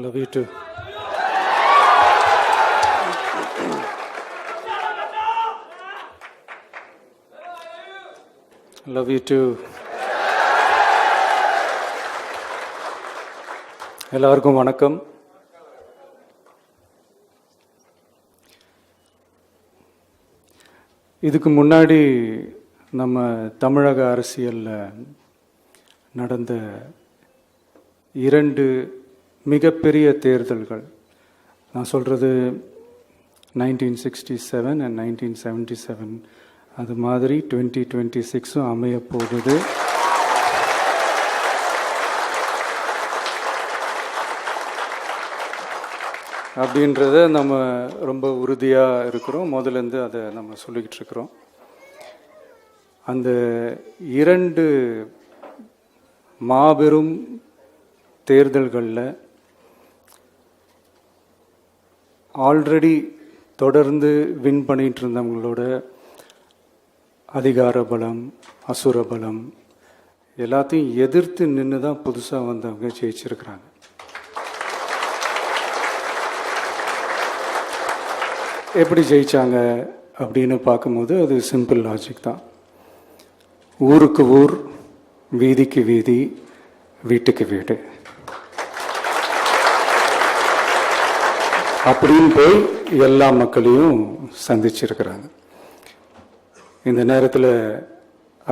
Love you too. Love you too. எல்லாருக்கும் வணக்கம். இதுக்கு முன்னாடி நம்ம தமிழக அரசியலில் நடந்த 2 மிகப்பெரிய தேர்தல்கள், நான் சொல்கிறது 1967 and 1977, அது மாதிரி 2026 அமைய போகுது. அப்படின்றத நம்ம ரொம்ப உறுதியாக இருக்கிறோம். முதலேருந்து அதை நம்ம சொல்லிக்கிட்டு இருக்கிறோம். அந்த 2 மாபெரும் தேர்தல்களில் ஆல்ரெடி தொடர்ந்து வின் பண்ணிகிட்டு இருந்தவங்களோட அதிகார பலம், அசுர பலம் எல்லாத்தையும் எதிர்த்து நின்று தான் புதுசாக வந்தவங்க ஜெயிச்சிருக்கிறாங்க. எப்படி ஜெயித்தாங்க அப்படின்னு பார்க்கும்போது அது சிம்பிள் லாஜிக் தான். ஊருக்கு ஊர், வீதிக்கு வீதி, வீட்டுக்கு வீடு அப்படின்னு போய் எல்லா மக்களையும் சந்திச்சிருக்கிறாங்க. இந்த நேரத்தில்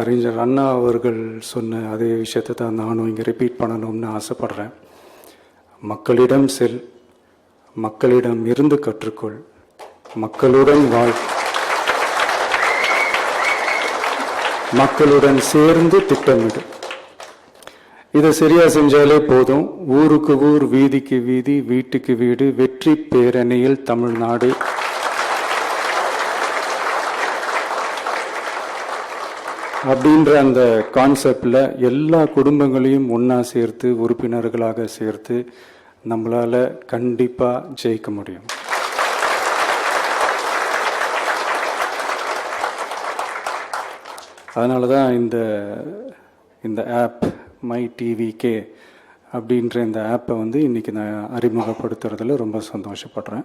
அறிஞர் அண்ணா அவர்கள் சொன்ன அதே விஷயத்தை தான் நானும் இங்கே ரிப்பீட் பண்ணணும்னு ஆசைப்படுறேன். மக்களிடம் செல், மக்களிடம் இருந்து கற்றுக்கொள், மக்களுடன் வாழ், மக்களுடன் சேர்ந்து திட்டமிடு. இதை சரியா செஞ்சாலே போதும். ஊருக்கு ஊர், வீதிக்கு வீதி, வீட்டுக்கு வீடு, வெற்றி பேரணியில் தமிழ்நாடு. அப்படின்ற அந்த கான்செப்டில் எல்லா குடும்பங்களையும் ஒன்றா சேர்த்து, உறுப்பினர்களாக சேர்த்து நம்மளால் கண்டிப்பாக ஜெயிக்க முடியும். அதனால தான் இந்த ஆப் மை டிவிகே அப்படின்ற இந்த ஆப்பை வந்து இன்றைக்கி நான் அறிமுகப்படுத்துறதுல ரொம்ப சந்தோஷப்படுறேன்.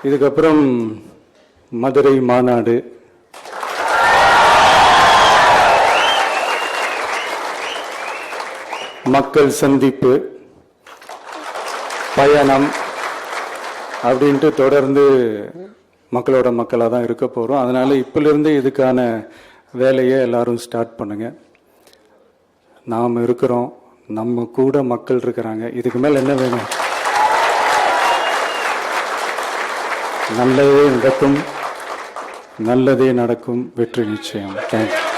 இதுக்கப்புறம் மதுரை மாநாடு, மக்கள் சந்திப்பு, பயணம் அப்படின்ட்டு தொடர்ந்து மக்களோட மக்களாக தான் இருக்க போகிறோம். அதனால் இப்போலேருந்து இதுக்கான வேலையை எல்லாரும் ஸ்டார்ட் பண்ணுங்கள். நாம் இருக்கிறோம், நம்ம கூட மக்கள் இருக்கிறாங்க. இதுக்கு மேலே என்ன வேணும்? நல்லதே நடக்கும், நல்லதே நடக்கும், வெற்றி நிச்சயம். தேங்க்யூ.